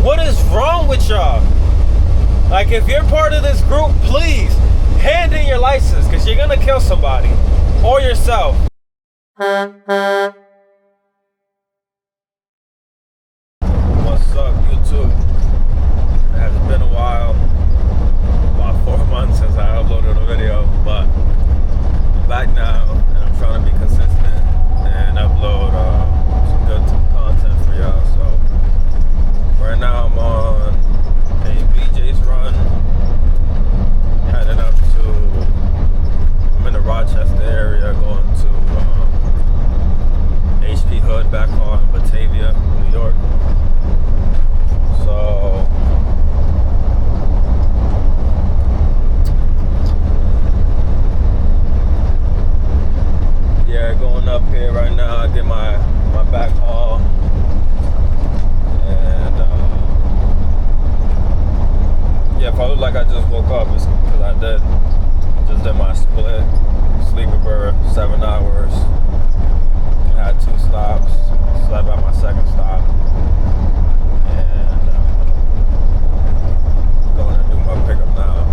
What is wrong with y'all? Like, if you're part of this group, please hand in your license, because you're gonna kill somebody or yourself. What's up, YouTube? It has been a while, about 4 months since I uploaded a video, but I'm back now, and I'm trying to be consistent and upload some good content for y'all. So right now I'm on a BJ's run, heading up to, I'm in the Rochester area, going to HP Hood back on Batavia, New York. So yeah, going up here right now, I get my back haul, and yeah, if I look like I just woke up, it's because I just did my split sleeper bird, 7 hours. I had 2 stops, slept at my second stop, and going to do my pickup now.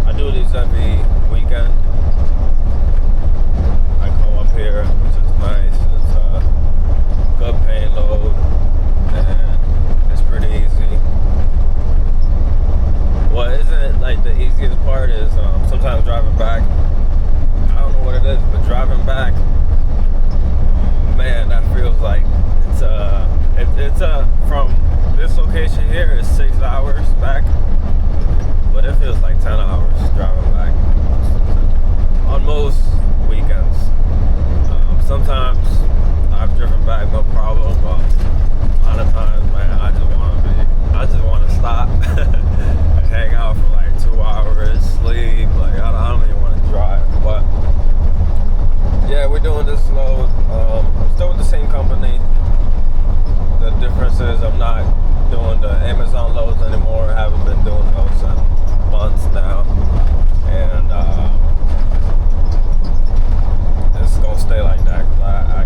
I do these every weekend. I come up here, which is nice. It's a good paying load, and it's pretty easy. What isn't like the easiest part is sometimes driving back. I don't know what it is, but driving back, man, that feels like it's from this location here is 6 hours back, but it feels like 10 hours driving back on most weekends. Sometimes I've driven back no problem, but a lot of times, man, I just want to stop and hang out for like 2 hours, sleep. Like I don't even want to drive, but yeah, we're doing this load. I'm still with the same company. The difference is I'm not doing the Amazon loads anymore. I haven't been doing those in months now, and it's gonna stay like that because I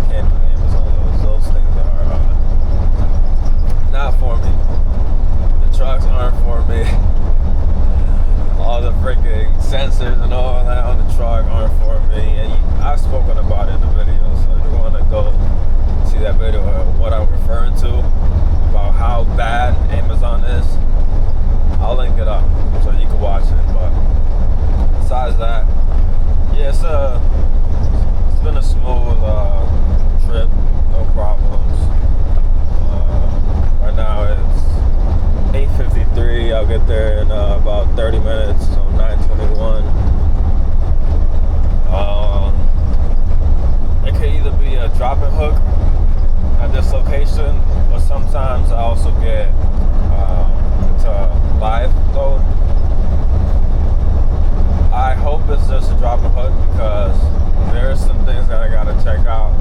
can't do the Amazon loads. Those things are not for me. The trucks aren't for me. All the freaking sensors and all that on the truck aren't for me. And I've spoken about it in the video, so if you want to go see that video of what I'm referring to about how bad Amazon is, I'll link it up so you can watch it. But besides that, yeah, it's been a smooth trip, no problems. Right now it's 8:53. I'll get there in about 30 minutes, so 9:21. It could either be a drop and hook at this location, but sometimes I also get it's a live load. I hope it's just a drop and hook because there's some things that I gotta check out.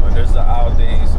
And there's the Aldi's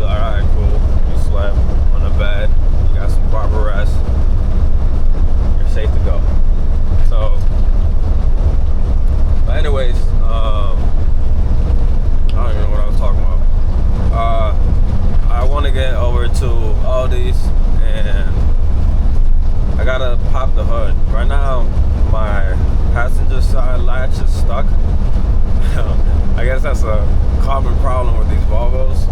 like, all right, cool. You slept on the bed. You got some proper rest. You're safe to go. So, but anyways, I don't even know what I was talking about. I want to get over to Aldi's and I gotta pop the hood. Right now, my passenger side latch is stuck. I guess that's a common problem with these Volvos.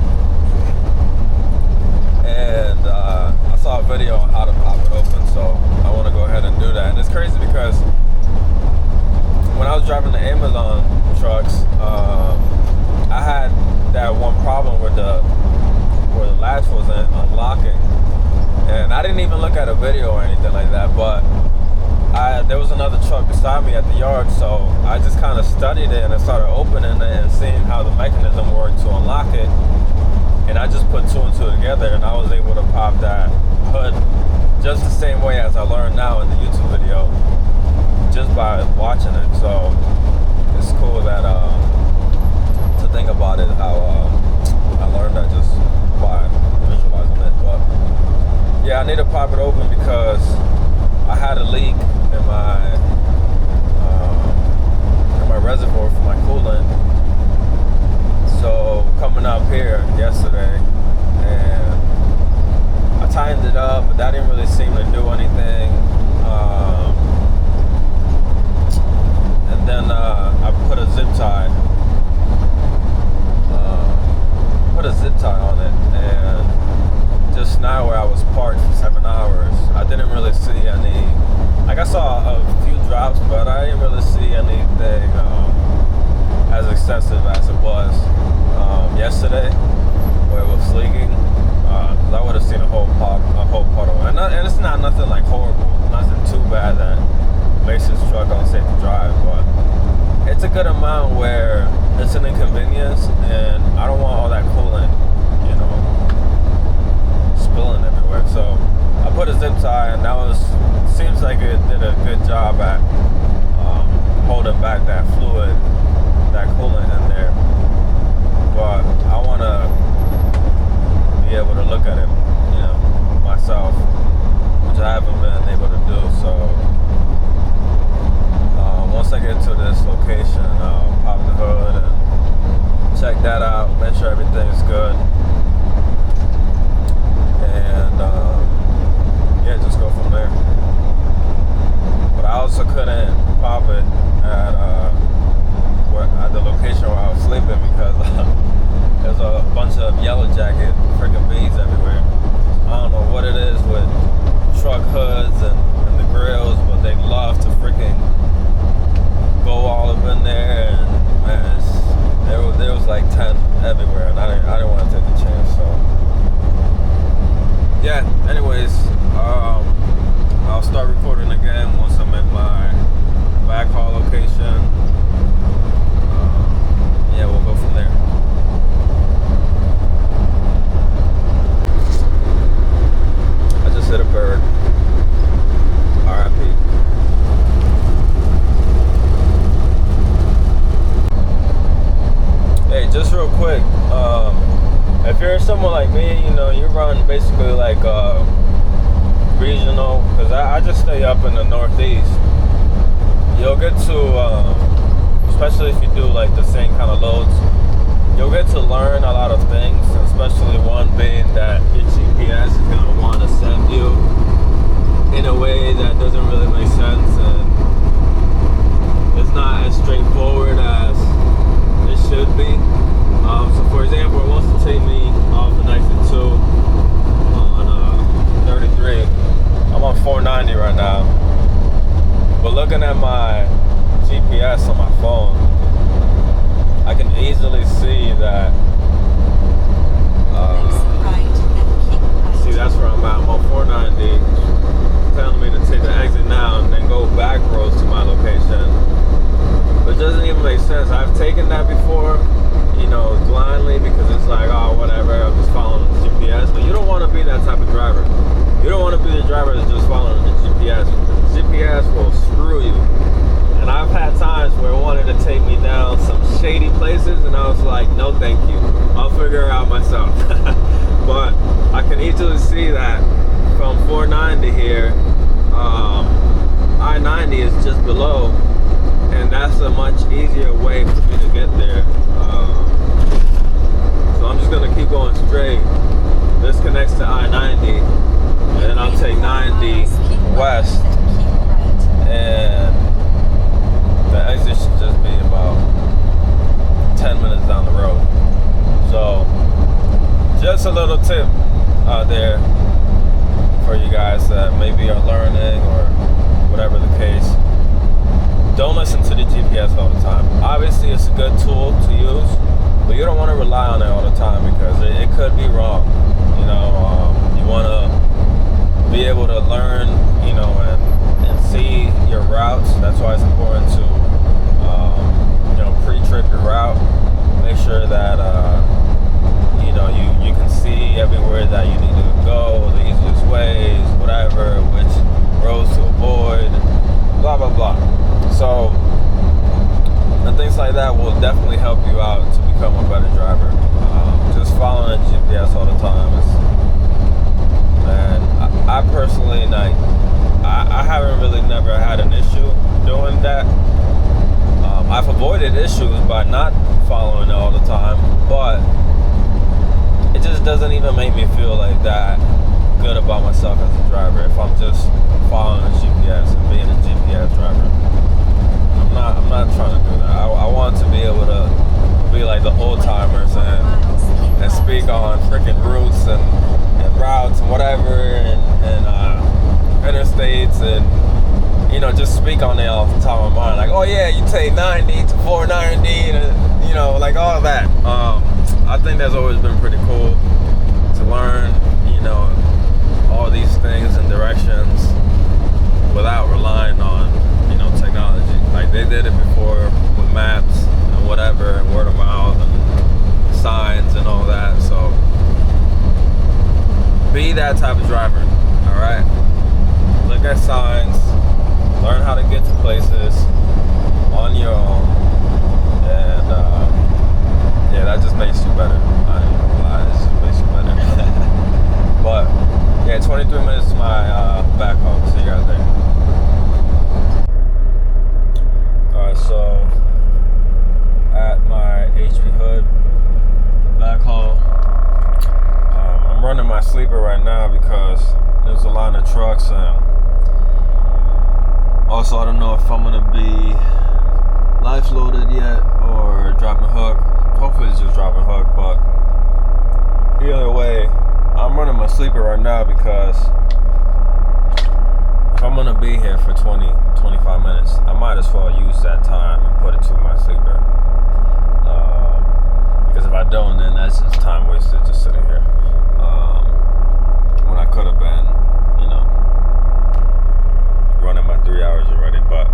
And I saw a video on how to pop it open, so I want to go ahead and do that. And it's crazy because when I was driving the Amazon trucks, I had that one problem where the latch wasn't unlocking, and I didn't even look at a video or anything like that. But there was another truck beside me at the yard, so I just kind of studied it and I started opening it and seeing how the mechanism worked to unlock it. And I just put two and two together, and I was able to pop that hood just the same way as I learned now in the YouTube video, just by watching it. So it's cool that to think about it, how I learned that just by visualizing it. But yeah, I need to pop it open because I had a leak in my reservoir for my coolant. So coming up here yesterday, and I tightened it up, but that didn't really seem to do anything. And then I put a zip tie. On it, and just now where I was parked for 7 hours, I didn't really see any. Like, I saw a few drops, but I didn't really see anything as excessive as it was yesterday, where it was leaking. Because I would have seen a whole puddle, and it's not nothing like horrible, nothing too bad that makes this truck unsafe to drive, but it's a good amount where it's an inconvenience, and I don't want all that coolant, spilling everywhere. So I put a zip tie, and seems like it did a good job at holding back that fluid, that coolant in there. But I want to be able to look at it, myself, which I haven't been able to do. So once I get to this location, I'll pop the hood and check that out, make sure everything's good, and yeah, just go from there. But I also couldn't pop it at the location where I was sleeping because there's a bunch of yellow jacket freaking bees everywhere. I don't know what it is with truck hoods and the grills, but they love to freaking go all up in there, and man, there was like 10 everywhere, and I didn't want to take the chance. So yeah, anyways, I'll start recording again once I'm at my backhaul location. Yeah, we'll go from there. I just hit a bird. R.I.P. Hey, just real quick, if you're someone like me, you run basically like regional, because I just stay up in the Northeast. You'll get to, especially if you do like the same kind of loads, you'll get to learn a lot of things, especially one being that your GPS is going to want to send you in a way that doesn't really make sense, and it's not as straightforward as it should be. So for example, it wants to take me off an exit 2 on 33. I'm on 490 right now, but looking at my GPS on my phone, I can easily see that see, that's where I'm at. I'm on 490, telling me to take the exit now and then go back roads to my location, which doesn't even make sense. I've taken that before, blindly, because it's like, oh, whatever, I'm just following the GPS. But you don't want to be that type of driver. You don't want to be the driver that's just following the GPS. The GPS will screw you. And I've had times where it wanted to take me down some shady places, and I was like, no thank you, I'll figure it out myself. but I can easily see that from 490 here, I-90 is just below, and that's a much easier way for me to get there. So I'm just gonna keep going straight. This connects to I-90, and then I'll take 90 west, and the exit should just be about 10 minutes down the road. So just a little tip out there for you guys that maybe are learning or whatever the case. Don't listen to the GPS all the time. Obviously it's a good tool to use, but you don't want to rely on it all the time because it could be wrong. You know, you want to be able to learn, you know, and see your routes. That's why it's important to, you know, pre-trip your route. Make sure that, you know, you can see everywhere that you need to go, the easiest ways, whatever, which roads to avoid, blah, blah, blah. So, and things like that will definitely help you out to become a better driver. Just following the GPS all the time and I personally, like, I haven't really never had an issue doing that. I've avoided issues by not following it all the time, but it just doesn't even make me feel like that good about myself as a driver if I'm just following the GPS and being a GPS driver. I'm not trying to do that. I want to be able to be like the old timers and speak on freaking routes and routes and whatever and interstates and, you know, just speak on it off the top of my mind. Like, oh yeah, you take 90 to 490 and, you know, like all that. I think that's always been pretty cool to learn, you know, all these things and directions without relying on, you know, technology. Like they did it before with maps and whatever, and word of mouth and signs and all that. So be that type of driver, all right? Look at signs, learn how to get to places on your own, and yeah, that just makes you better. I ain't gonna lie, it just makes you better. But yeah, 23 minutes to my back home. See you guys later. Alright, so at my HP Hood back home, I'm running my sleeper right now because there's a line of trucks, and also I don't know if I'm gonna be life loaded yet or dropping hook. Hopefully it's just dropping hook, but either way, I'm running my sleeper right now because if I'm gonna be here for 20-25 minutes, I might as well use that time and put it to my sleeper. Because if I don't, then that's just time wasted just sitting here. When I could have been, you know, running my 3 hours already. But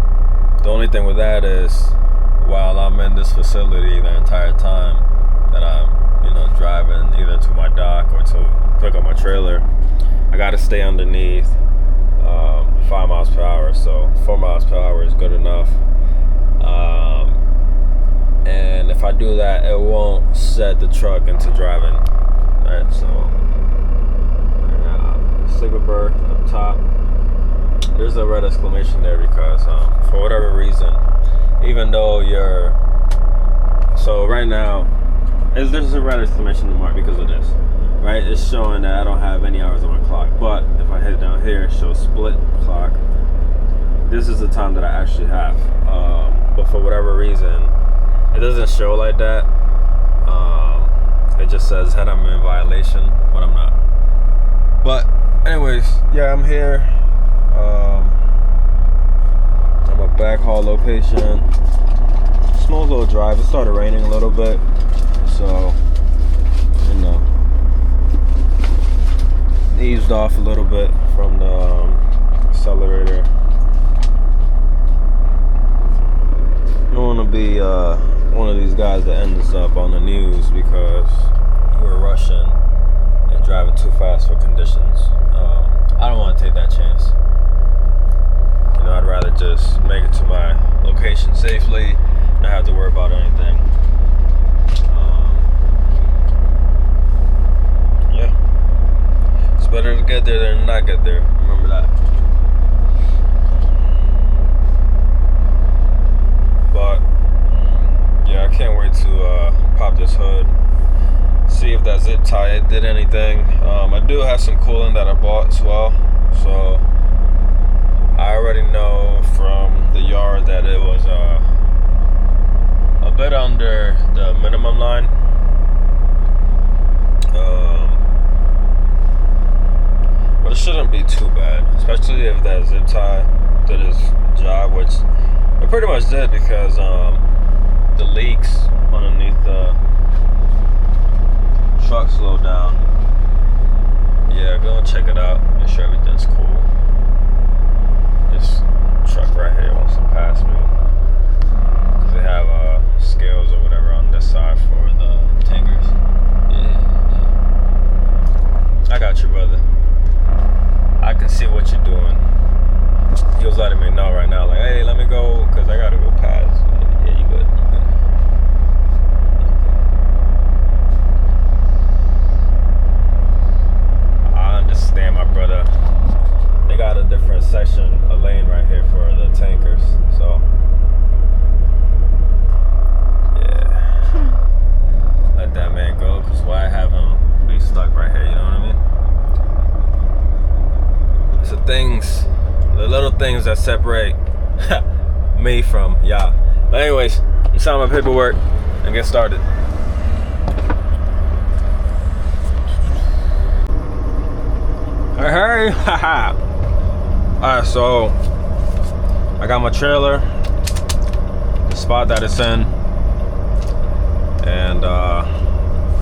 the only thing with that is, while I'm in this facility the entire time that I'm, you know, driving either to my dock or to pick up my trailer, I gotta stay underneath 5 miles per hour. So 4 miles per hour is good enough. And if I do that, it won't set the truck into driving. Alright, so sleeper berth up top. There's a red exclamation there because for whatever reason, even though you're, so right now there's a red exclamation mark because of this, right? It's showing that I don't have any hours on my clock, but if I hit down here, it shows split clock. This is the time that I actually have, but for whatever reason it doesn't show like that. It just says that I'm in violation, but I'm not. But anyways, yeah, I'm here. I'm a backhaul location. Small little drive. It started raining a little bit, so, you know, eased off a little bit from the accelerator. You don't want to be one of these guys that ends up on the news because you were rushing and driving too fast for conditions. I don't want to take that chance. You know, I'd rather just make it to my location safely, not have to worry about anything. Yeah. get there than not get there. Remember that. But yeah, I can't wait to pop this hood. See if that zip tie did anything. I do have some coolant that I bought as well. So I already know from the yard that it was a bit under the minimum line. But it shouldn't be too bad, especially if that zip tie did its job, which it pretty much did, because the leaks underneath the truck slowed down. Yeah, go and check it out, make sure everything's cool. This truck right here wants to pass me because they have scales or whatever on this side for the tankers. Yeah. I got you, brother. I can see what you're doing. He was letting me know right now, like, hey, let me go, because I gotta go past. Yeah, you good. I understand, my brother. They got a different section, a lane right here for the tankers, so yeah. Let that man go, because why have him be stuck right here, you know what I mean? It's the things, the little things that separate me from y'all. But anyways, let's sign my paperwork and get started. Hey, haha. Alright, so I got my trailer, the spot that it's in, and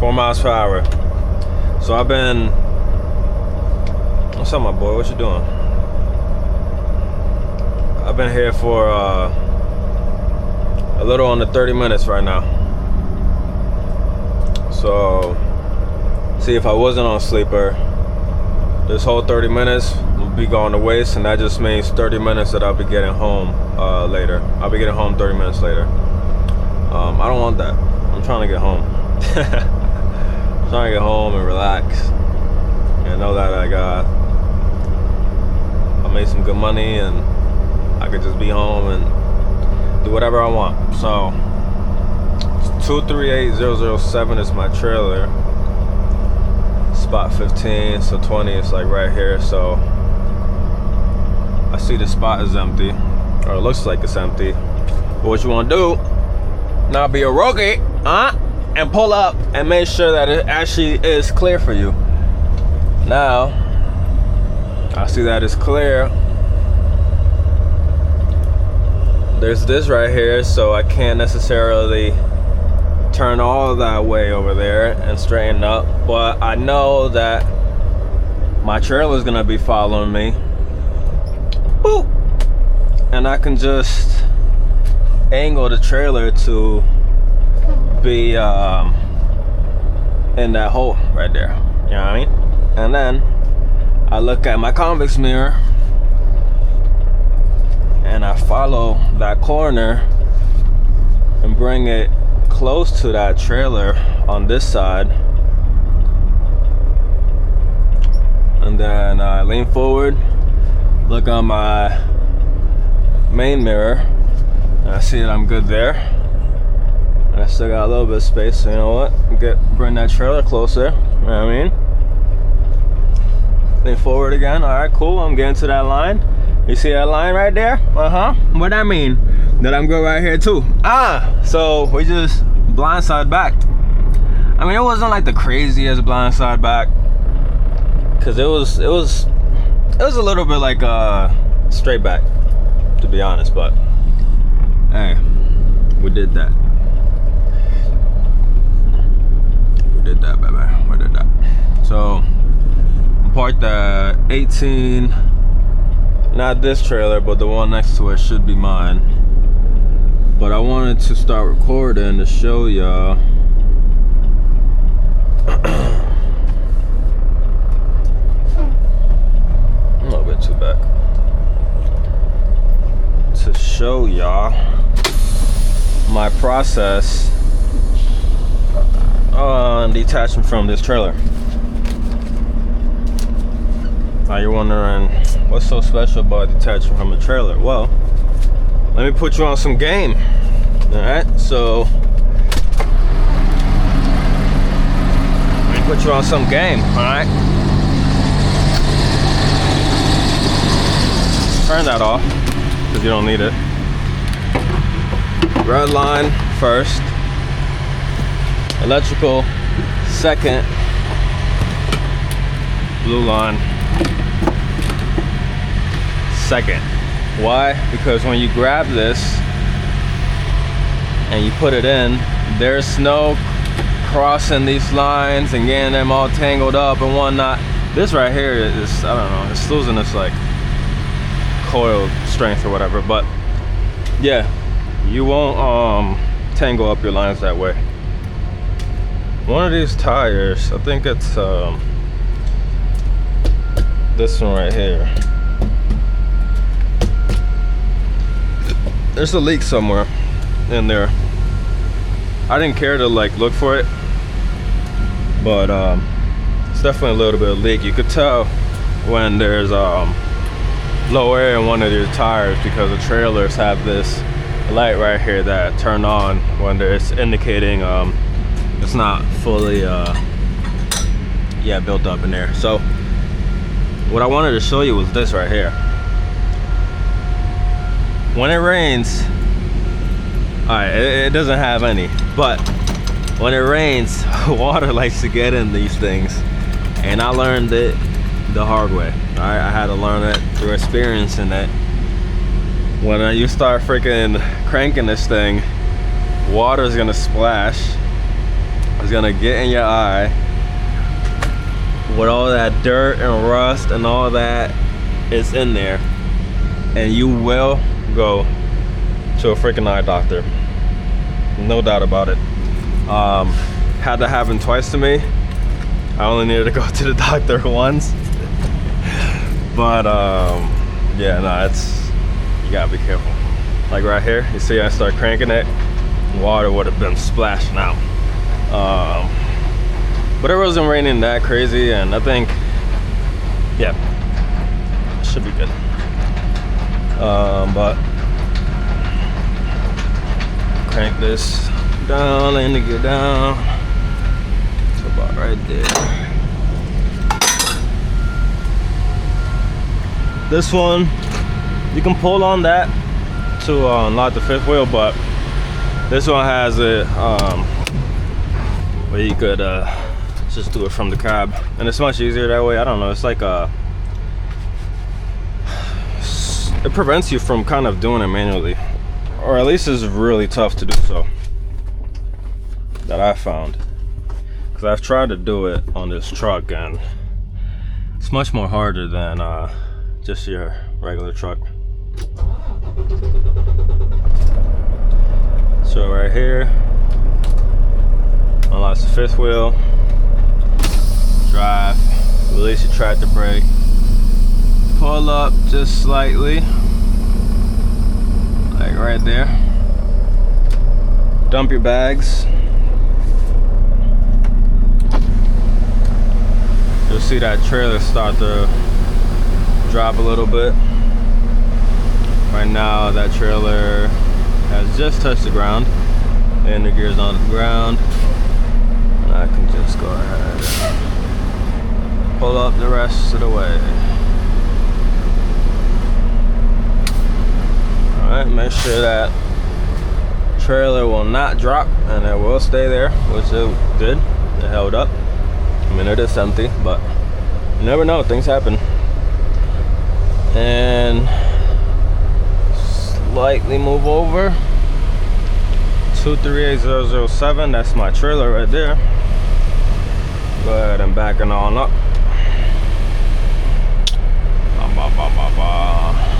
4 miles per hour. So I've been, what's up, my boy? What you doing? I've been here for a little under 30 minutes right now. So see, if I wasn't on sleeper, this whole 30 minutes will be going to waste, and that just means 30 minutes that I'll be getting home later. I'll be getting home 30 minutes later. I don't want that. I'm trying to get home. I'm trying to get home and relax and know that I made some good money and I could just be home and do whatever I want. So 238007 is my trailer. Spot 15, so 20 is like right here. So I see the spot is empty, or it looks like it's empty. But what you want to do now, be a rookie, and pull up and make sure that it actually is clear for you. Now I see that it's clear. There's this right here, so I can't necessarily turn all that way over there and straighten up, but I know that my trailer is gonna be following me. Boop. And I can just angle the trailer to be in that hole right there, you know what I mean? And then I look at my convex mirror and I follow that corner and bring it close to that trailer on this side, and then I lean forward, look on my main mirror, and I see that I'm good there, and I still got a little bit of space, so you know what, bring that trailer closer, you know what I mean? Lean forward again. All right, cool, I'm getting to that line. You see that line right there? What that mean? That I'm good right here too. So we just blindside backed. I mean, it wasn't like the craziest blindside back, cause it was a little bit like straight back, to be honest. But hey, we did that. We did that, baby. We did that. So I'm parked at 18. Not this trailer, but the one next to it should be mine. But I wanted to start recording to show y'all a little bit too back. To show y'all my process on detaching from this trailer. Now you're wondering, what's so special about detaching from a trailer? Well, let me put you on some game. Alright, so let me put you on some game, alright? Turn that off, because you don't need it. Red line first, electrical second, blue line second. Why? Because when you grab this and you put it in, there's no crossing these lines and getting them all tangled up and whatnot. This right here is, I don't know, it's losing its like coil strength or whatever, but yeah, you won't tangle up your lines that way. One of these tires, I think it's this one right here, there's a leak somewhere in there. I didn't care to like look for it, but it's definitely a little bit of leak. You could tell when there's low air in one of your tires, because the trailers have this light right here that turn on when it's indicating it's not fully built up in there. So what I wanted to show you was this right here. When it rains, alright, it doesn't have any, but when it rains, water likes to get in these things, and I learned it the hard way. Alright, I had to learn it through experiencing it. When you start freaking cranking this thing, water is gonna splash. It's gonna get in your eye with all that dirt and rust and all that is in there, and you will go to a freaking eye doctor. No doubt about it. Had that happen twice to me. I only needed to go to the doctor once. But yeah, no, it's, you gotta be careful. Like right here, you see I start cranking it, water would have been splashing out. But it wasn't raining that crazy, and I think, yeah, it should be good. But crank this down and to get down. It's about right there. This one, you can pull on that to unlock the fifth wheel, but this one has it where you could just do it from the cab, and it's much easier that way. I don't know, it's like it prevents you from kind of doing it manually, or at least it's really tough to do so, that I found, because I've tried to do it on this truck and it's much more harder than just your regular truck. So right here, unlocks the fifth wheel, drive, release your tractor brake, pull up just slightly, like right there, dump your bags. You'll see that trailer start to drop a little bit. Right now that trailer has just touched the ground and the gear's on the ground, and I can just go ahead and pull up the rest of the way. Alright, make sure that trailer will not drop and it will stay there, which it did. It held up. I mean, it is empty, but you never know, things happen. And slightly move over. 238007, that's my trailer right there. Go ahead and back it on up. Ba, ba, ba, ba, ba.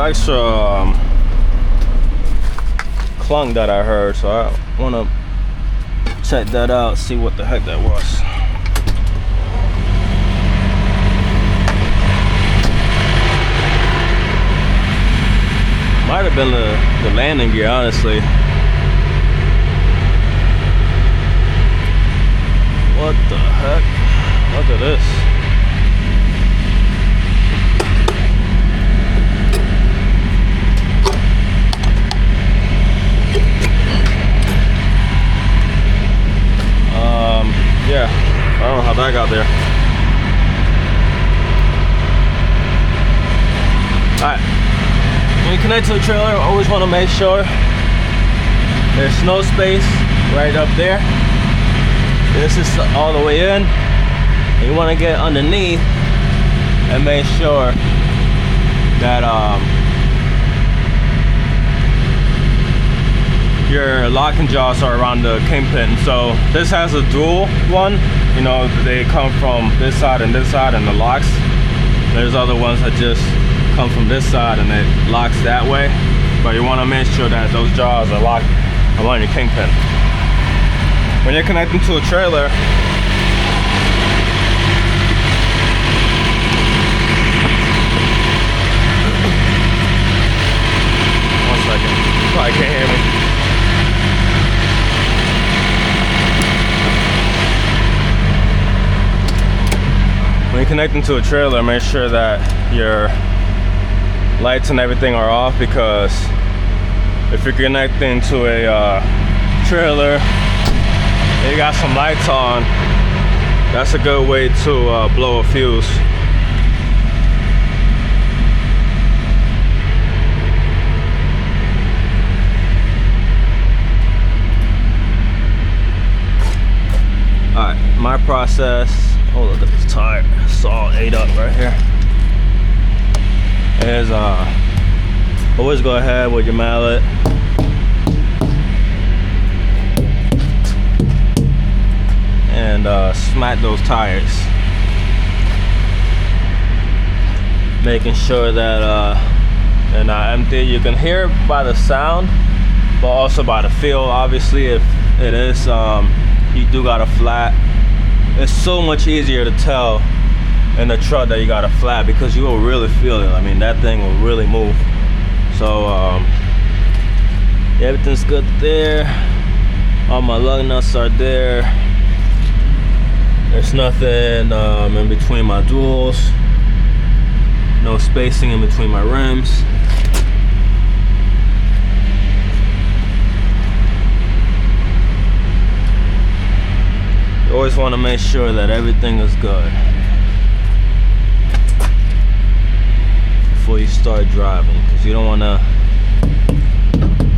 extra clunk that I heard, so I want to check that out, see what the heck that was. Might have been the landing gear, honestly. What the heck? Look at this. Yeah, I don't know how that got there. Alright, when you connect to the trailer, always want to make sure there's no space right up there. This is all the way in. You want to get underneath and make sure that your locking jaws are around the kingpin. So this has a dual one, you know, they come from this side and the locks. There's other ones that just come from this side and it locks that way, but you want to make sure that those jaws are locked around your kingpin. When you're connecting to a trailer, one second, you probably can't hear me. When you're connecting to a trailer, make sure that your lights and everything are off, because if you're connecting to a trailer and you got some lights on, that's a good way to blow a fuse. Alright, my process. Oh, look at this tire. It's all ate up right here. Is always go ahead with your mallet and smack those tires, making sure that they're not empty. You can hear it by the sound, but also by the feel. Obviously, if it is you do got a flat, it's so much easier to tell in the truck that you got a flat, because you will really feel it. I mean, that thing will really move. So everything's good there. All my lug nuts are there. There's nothing in between my duals, no spacing in between my rims. You always want to make sure that everything is good before you start driving, because you don't want to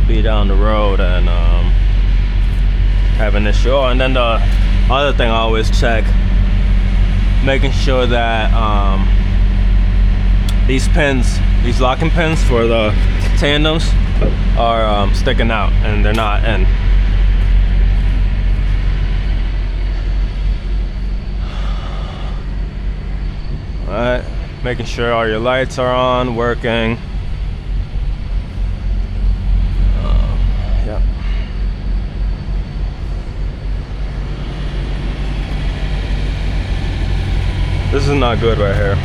be down the road and have an issue. Oh, and then the other thing I always check, making sure that these pins, these locking pins for the tandems are sticking out and they're not in. Alright, making sure all your lights are on, working. Yeah. This is not good right here.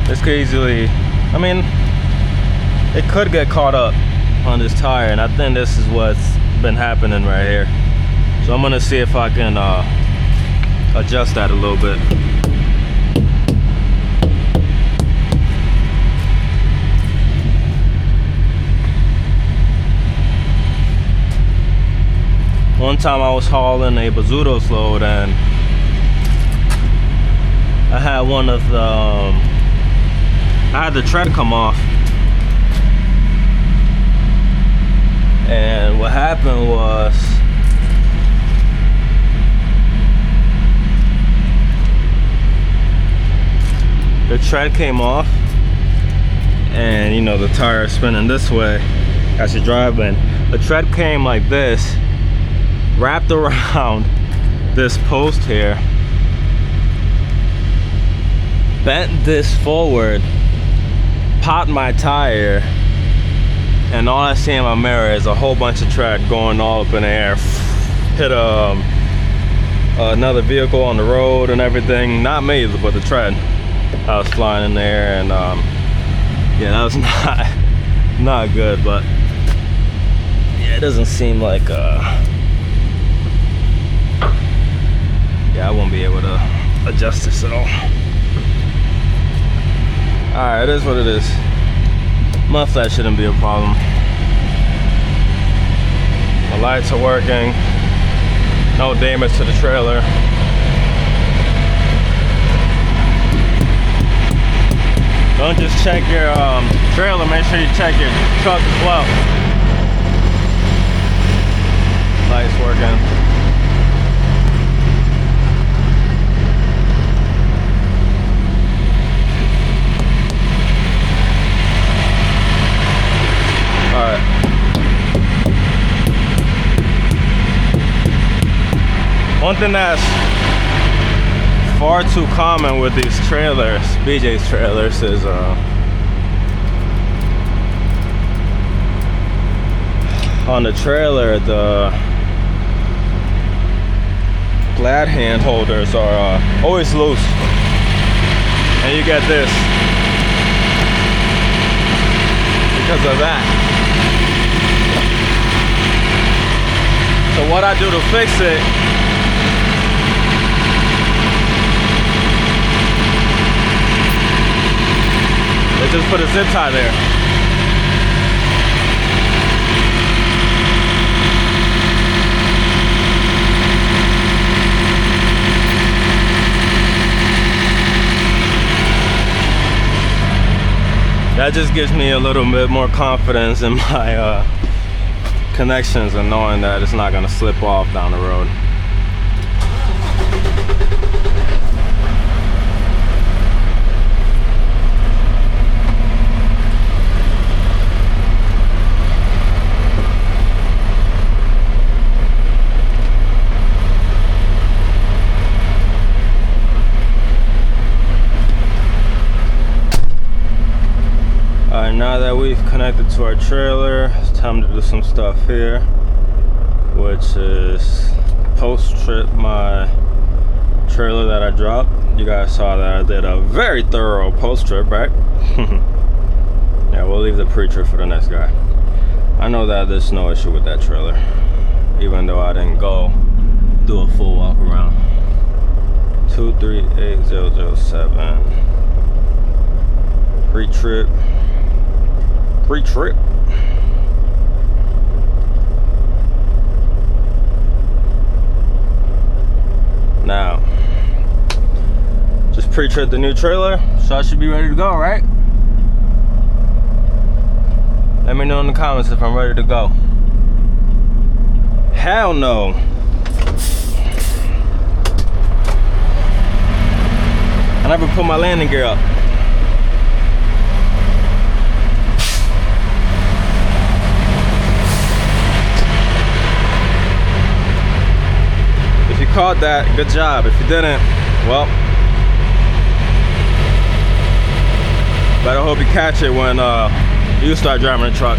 This could easily, I mean, it could get caught up on this tire, and I think this is what's been happening right here. So I'm gonna see if I can adjust that a little bit. One time I was hauling a Basutos load and I had one of the, I had the tread come off. And what happened was, the tread came off, and you know the tire is spinning this way as you're driving. The tread came like this, wrapped around this post here, bent this forward, popped my tire, and all I see in my mirror is a whole bunch of tread going all up in the air. Hit another vehicle on the road and everything. Not me, but the tread. I was flying in the air, and yeah, that was not good. But yeah, it doesn't seem like yeah, I won't be able to adjust this at all. Alright, it is what it is. Mud flat shouldn't be a problem. The lights are working. No damage to the trailer. Don't just check your trailer, make sure you check your truck as well. Lights working. Alright. One thing that's far too common with these trailers, BJ's trailers, is on the trailer, the glad hand holders are always loose, and you get this because of that. So what I do to fix it, is just put a zip tie there. That just gives me a little bit more confidence in my connections and knowing that it's not gonna slip off down the road. Now that we've connected to our trailer, it's time to do some stuff here, which is post-trip my trailer that I dropped. You guys saw that I did a very thorough post-trip, right? Yeah, we'll leave the pre-trip for the next guy. I know that there's no issue with that trailer, even though I didn't go do a full walk around. 238007 pre-trip. Pre-trip. Now, just pre-trip the new trailer, so I should be ready to go, right? Let me know in the comments if I'm ready to go. Hell no. I never put my landing gear up. If you caught that, good job. If you didn't, well, better hope you catch it when you start driving the truck.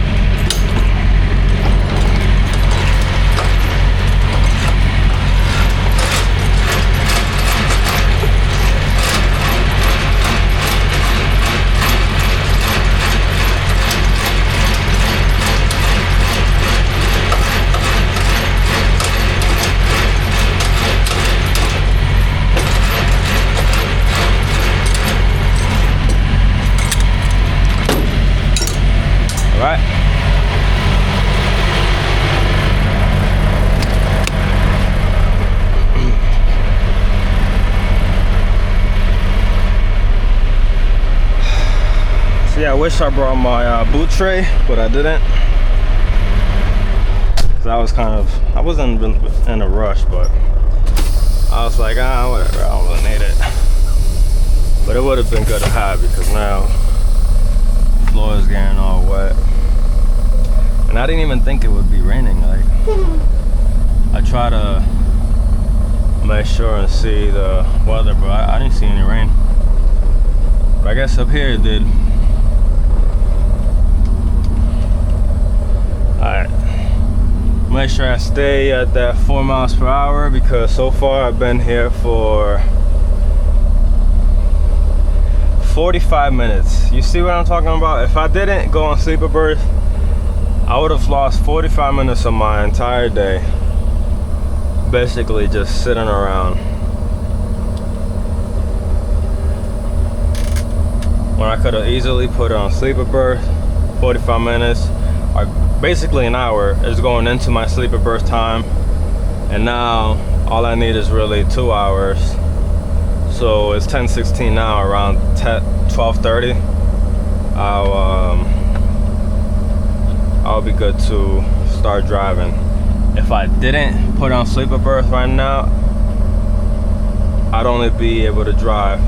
Right. So yeah, I wish I brought my boot tray, but I didn't. Cause I wasn't in a rush, but I was like, whatever, I don't really need it. But it would have been good to have, because now the floor is getting all wet. And I didn't even think it would be raining. Like, I try to make sure and see the weather, but I didn't see any rain. But I guess up here it did. make sure I stay at that 4 miles per hour because so far I've been here for 45 minutes. You see what I'm talking about? If I didn't go on sleeper berth, I would have lost 45 minutes of my entire day basically just sitting around. When I could have easily put it on sleeper berth, 45 minutes, or basically an hour is going into my sleeper berth time. And now all I need is really 2 hours. So it's 10:16 now, around 12:30. I'll be good to start driving. If I didn't put on sleeper berth right now, I'd only be able to drive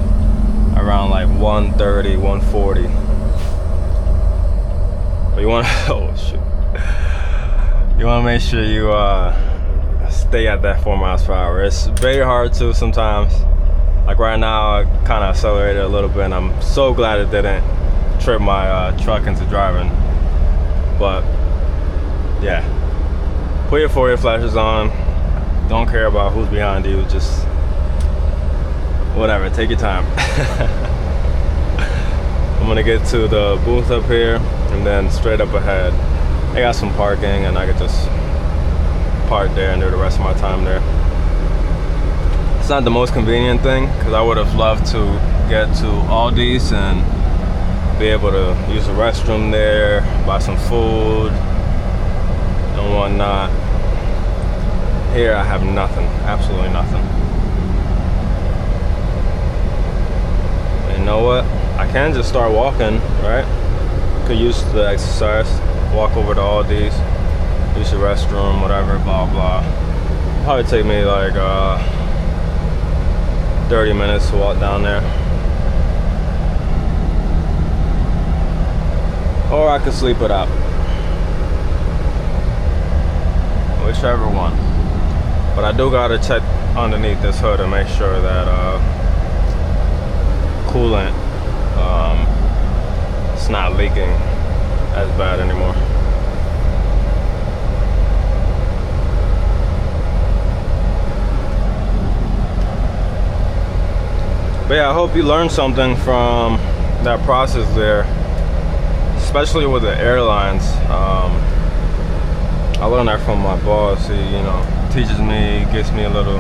around like 1:30, 1:40. But you want to, oh shoot. You want to make sure you stay at that 4 miles per hour. It's very hard to sometimes. Like right now, I kind of accelerated a little bit, and I'm so glad it didn't trip my truck into driving. But yeah, put your forward flashes on. Don't care about who's behind you. Just whatever, take your time. I'm gonna get to the booth up here, and then straight up ahead, I got some parking, and I could just park there and do the rest of my time there. It's not the most convenient thing because I would have loved to get to Aldi's and be able to use the restroom there, buy some food and whatnot. Here I have nothing, absolutely nothing. And you know what? I can just start walking, right? Could use the exercise, walk over to Aldi's, use the restroom, whatever, blah blah. Probably take me like 30 minutes to walk down there. Or I could sleep it out. Whichever one. But I do gotta check underneath this hood to make sure that coolant it's not leaking as bad anymore. But yeah, I hope you learned something from that process there, especially with the airlines. I learned that from my boss. He, you know, teaches me, gives me a little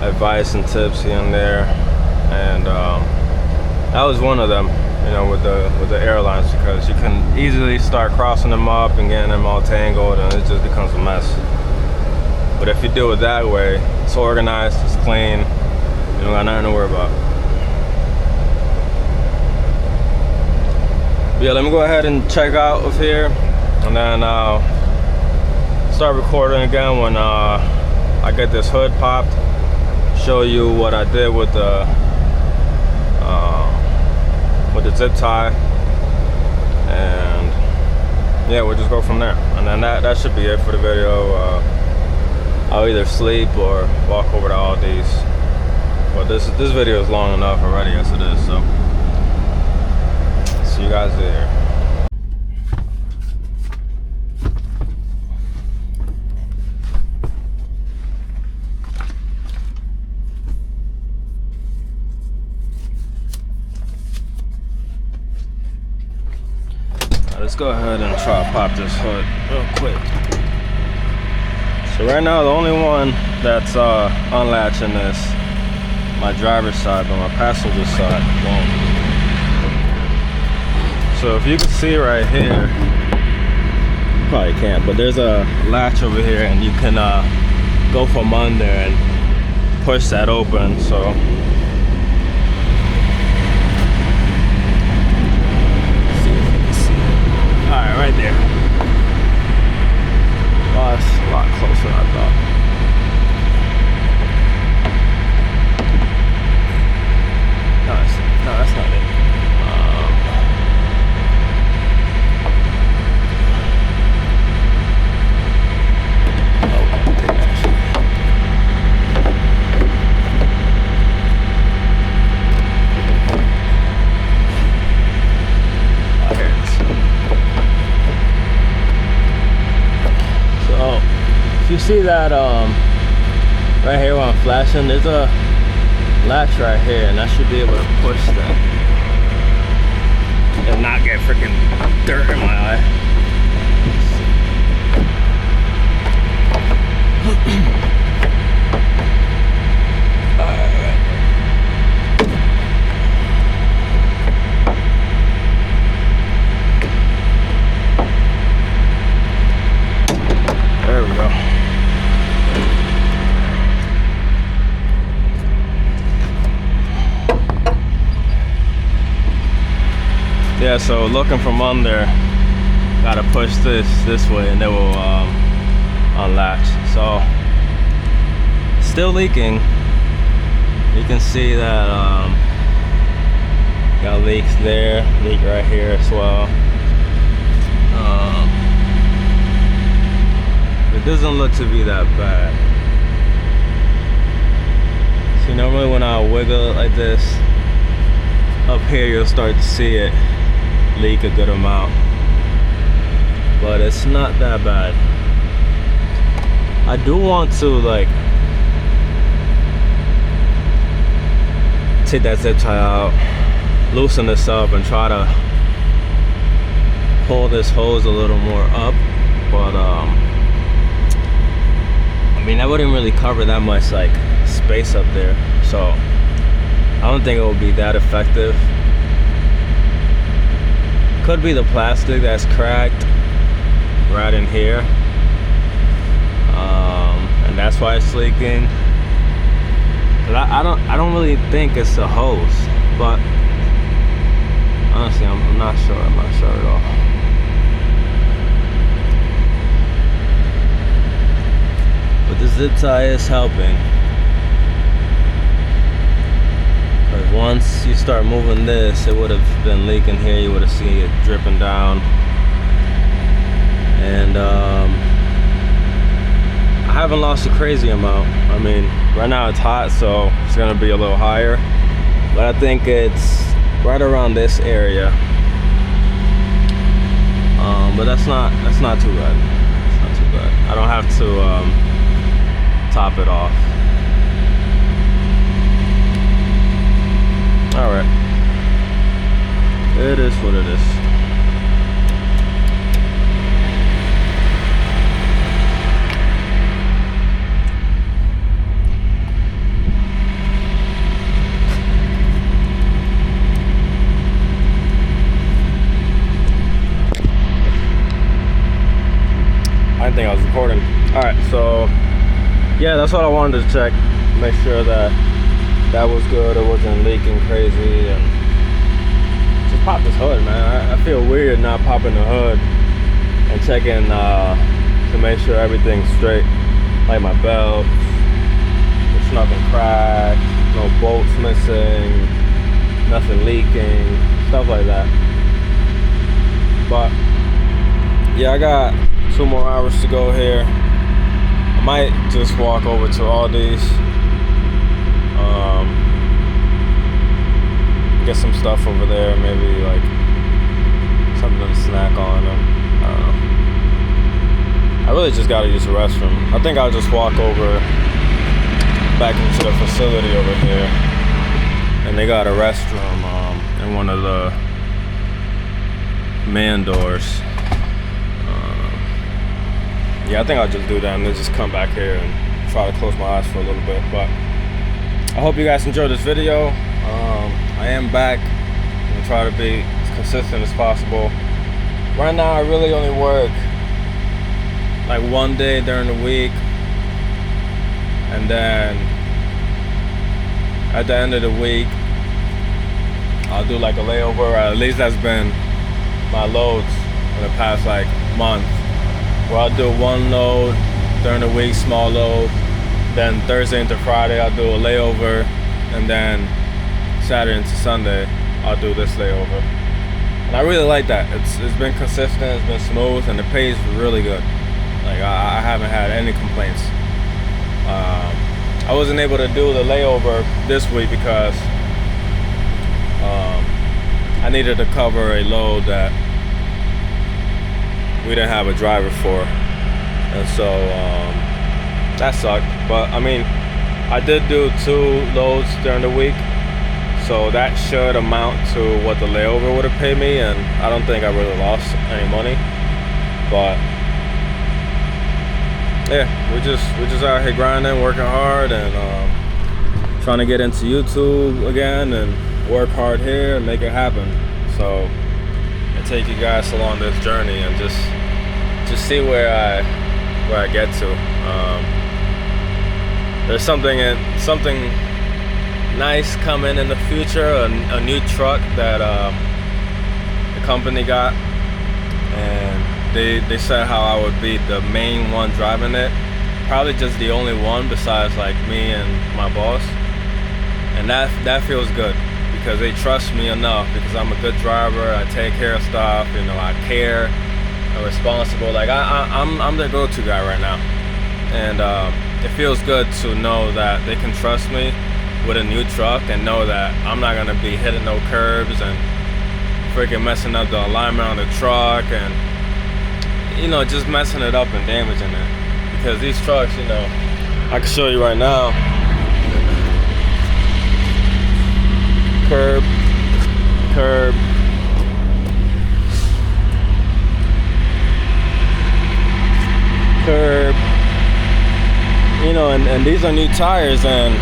advice and tips here and there, and that was one of them. You know, with the airlines, because you can easily start crossing them up and getting them all tangled, and it just becomes a mess. But if you do it that way, it's organized, it's clean. You don't got nothing to worry about. But yeah, let me go ahead and check out of here, and then I'll start recording again when I get this hood popped. Show you what I did with the zip tie, and yeah, we'll just go from there. And then that should be it for the video. I'll either sleep or walk over to Aldi's. But this video is long enough already as it is, so see you guys there. Let's go ahead and try to pop this hood real quick. So right now the only one that's unlatching is my driver's side, but my passenger side won't. So if you can see right here, you probably can't, but there's a latch over here, and you can go from under and push that open. So alright, right there. Oh, it's a lot closer than I thought. No, that's not it. if you see that right here where I'm flashing, there's a latch right here, and I should be able to push that and not get freaking dirt in my eye. There we go. Yeah, so looking from under, gotta push this way and it will unlatch. So still leaking. You can see that got leaks there, leak right here as well. It doesn't look to be that bad. See, normally when I wiggle it like this, up here you'll start to see it leak a good amount, but it's not that bad. I do want to like take that zip tie out, loosen this up, and try to pull this hose a little more up, but I mean, that wouldn't really cover that much like space up there, so I don't think it will be that effective. Could be the plastic that's cracked right in here, and that's why it's leaking. But I don't really think it's the hose, but honestly, I'm not sure. I'm not sure at all. But the zip tie is helping. But once you start moving this, it would have been leaking here. You would have seen it dripping down. And I haven't lost a crazy amount. I mean, right now it's hot, so it's gonna be a little higher. But I think it's right around this area. But that's not too bad. It's not too bad. I don't have to top it off. All right, it is what it is. I didn't think I was recording. All right, so yeah, that's what I wanted to check, make sure that was good, it wasn't leaking crazy, and just pop this hood, man. I feel weird not popping the hood and checking to make sure everything's straight, like my belt, there's nothing cracked, no bolts missing, nothing leaking, stuff like that. But yeah, I got 2 more hours to go here. I might just walk over to Aldi's, get some stuff over there, maybe like something to snack on. I don't know. I really just gotta use the restroom. I think I'll just walk over back into the facility over here, and they got a restroom in one of the man doors. Yeah, I think I'll just do that and then just come back here and try to close my eyes for a little bit. But I hope you guys enjoyed this video. I am back. I'm gonna try to be as consistent as possible. Right now, I really only work like 1 day during the week, and then at the end of the week, I'll do like a layover. Or at least that's been my loads in the past like month. Where I'll do 1 load during the week, small load. Then Thursday into Friday, I'll do a layover. And then Saturday into Sunday, I'll do this layover. And I really like that. It's been consistent, it's been smooth, and the pay is really good. Like, I haven't had any complaints. I wasn't able to do the layover this week because I needed to cover a load that we didn't have a driver for, and so that sucked. But I mean, I did do 2 loads during the week, so that should amount to what the layover would have paid me, and I don't think I really lost any money. But yeah, we're just out here grinding, working hard, and trying to get into YouTube again and work hard here and make it happen. So, and take you guys along this journey and just see where I get to. There's something nice coming in the future, a new truck that the company got, and they said how I would be the main one driving it, probably just the only one besides like me and my boss, and that feels good because they trust me enough because I'm a good driver. I take care of stuff, you know, I care, I'm responsible. Like I'm their go-to guy right now, and it feels good to know that they can trust me with a new truck and know that I'm not gonna be hitting no curbs and freaking messing up the alignment on the truck and, you know, just messing it up and damaging it. Because these trucks, you know, I can show you right now. Curb, curb, curb. You know, and these are new tires, and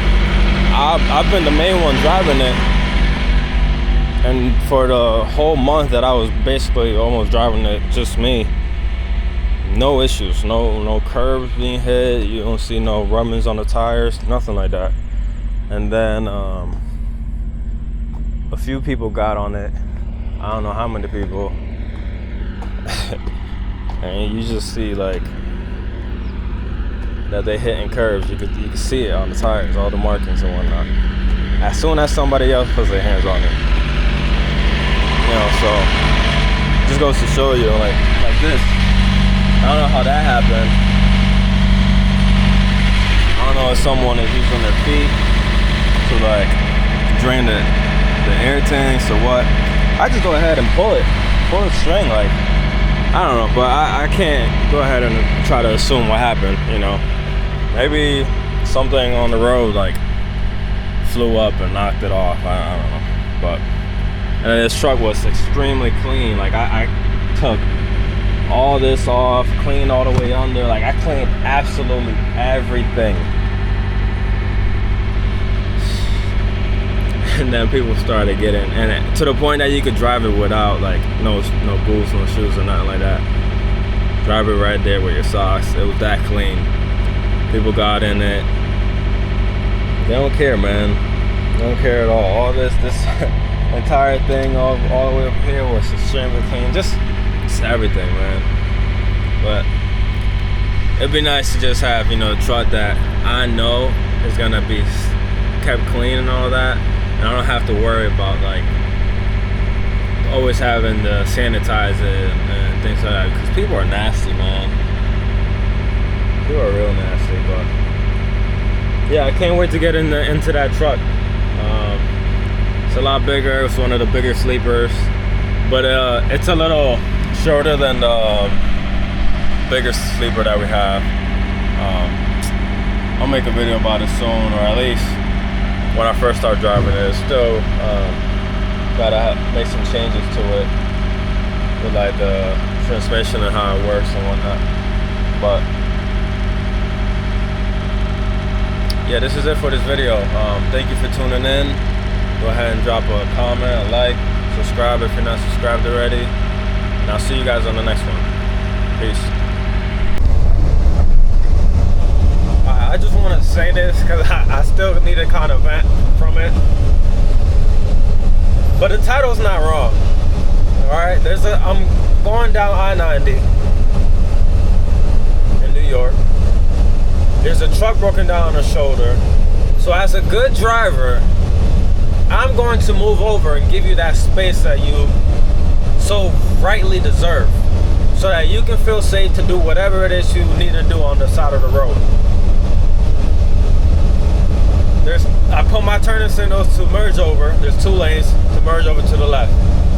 I've been the main one driving it, and for the whole month that I was basically almost driving it, just me, no issues, no curves being hit, you don't see no rubbings on the tires, nothing like that. And then a few people got on it, I don't know how many people, and you just see like that they hitting curves. You can see it on the tires, all the markings and whatnot. As soon as somebody else puts their hands on it, you know, so just goes to show you, like this. I don't know how that happened. I don't know if someone is using their feet to like drain the air tanks or what. I just go ahead and pull the string, like, I don't know, but I can't go ahead and try to assume what happened, you know. Maybe something on the road like flew up and knocked it off. I don't know. But and this truck was extremely clean. Like I took all this off, cleaned all the way under. Like I cleaned absolutely everything. And then people started getting, and to the point that you could drive it without like no boots, no shoes, or nothing like that. Drive it right there with your socks. It was that clean. People got in it. They don't care, man. They don't care at all. All this entire thing all the way up here was extremely clean. Just everything, man. But it'd be nice to just have, you know, a truck that I know is gonna be kept clean and all that, and I don't have to worry about like always having to sanitize it and things like that, because people are nasty, man. People are real nasty. But yeah, I can't wait to get into that truck. It's a lot bigger. It's one of the bigger sleepers, but it's a little shorter than the bigger sleeper that we have. I'll make a video about it soon, or at least when I first start driving it. It's still gotta make some changes to it with like the transmission and how it works and whatnot. But yeah, this is it for this video. Thank you for tuning in. Go ahead and drop a comment, a like, subscribe if you're not subscribed already, and I'll see you guys on the next one. Peace. I just want to say this because I still need to kind of vent from it, but the title's not wrong. All right, I'm going down I-90 in New York. There's a truck broken down on the shoulder. So as a good driver, I'm going to move over and give you that space that you so rightly deserve, so that you can feel safe to do whatever it is you need to do on the side of the road. I put my turning signals to merge over. There's 2 lanes to merge over to the left.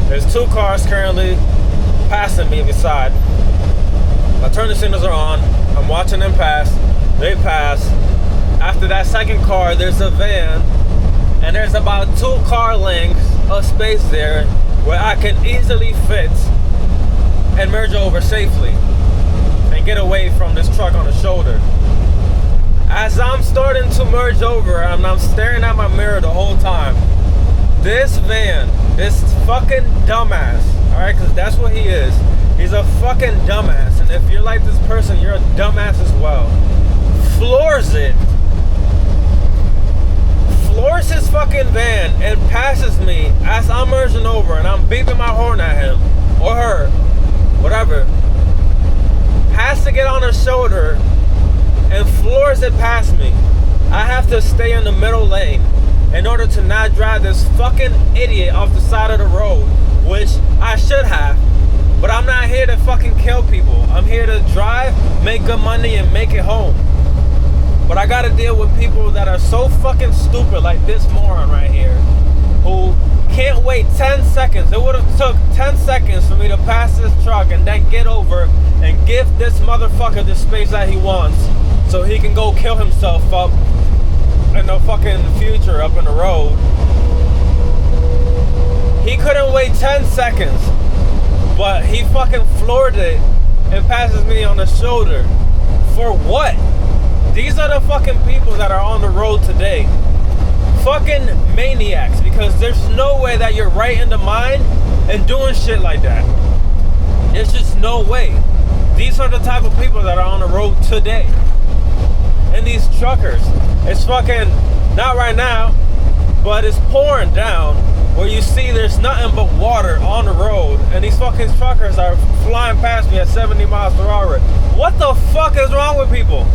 There's 2 cars currently passing me beside. My turning signals are on. I'm watching them pass. They pass. After that second car, there's a van, and there's about 2 car lengths of space there where I can easily fit and merge over safely and get away from this truck on the shoulder. As I'm starting to merge over, and I'm staring at my mirror the whole time, this van, this fucking dumbass, alright, because that's what he is. He's a fucking dumbass, and if you're like this person, you're a dumbass as well. Floors it. Floors his fucking van and passes me as I'm merging over, and I'm beeping my horn at him, or her, whatever. Has to get on her shoulder and floors it past me. I have to stay in the middle lane in order to not drive this fucking idiot off the side of the road, which I should have. But I'm not here to fucking kill people. I'm here to drive, make good money, and make it home. But I gotta deal with people that are so fucking stupid, like this moron right here, who can't wait 10 seconds. It would have took 10 seconds for me to pass this truck and then get over and give this motherfucker the space that he wants so he can go kill himself up in the fucking future up in the road. He couldn't wait 10 seconds, but he fucking floored it and passes me on the shoulder. For what? These are the fucking people that are on the road today. Fucking maniacs, because there's no way that you're right in the mind and doing shit like that. There's just no way. These are the type of people that are on the road today. And these truckers, it's fucking, not right now, but it's pouring down where you see there's nothing but water on the road, and these fucking truckers are flying past me at 70 miles per hour. What the fuck is wrong with people?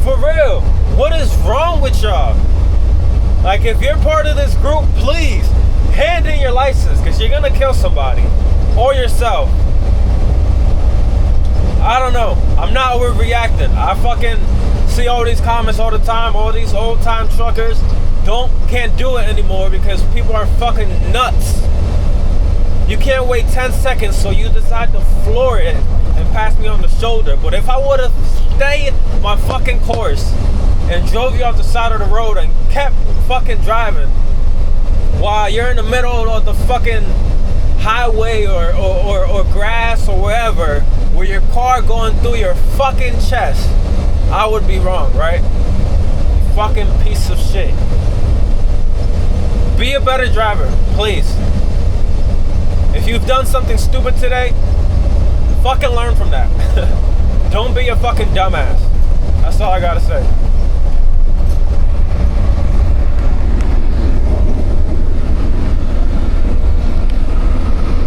For real, what is wrong with y'all? Like, if you're part of this group, please hand in your license, because you're gonna kill somebody or yourself. I don't know. I'm not overreacting. I fucking see all these comments all the time. All these old time truckers can't do it anymore because people are fucking nuts. You can't wait 10 seconds, so you decide to floor it and pass me on the shoulder. But if I would have stayed my fucking course and drove you off the side of the road and kept fucking driving while you're in the middle of the fucking highway or grass or wherever, with your car going through your fucking chest, I would be wrong, right? You fucking piece of shit. Be a better driver, please. If you've done something stupid today, fucking learn from that. Don't be a fucking dumbass. That's all I gotta say.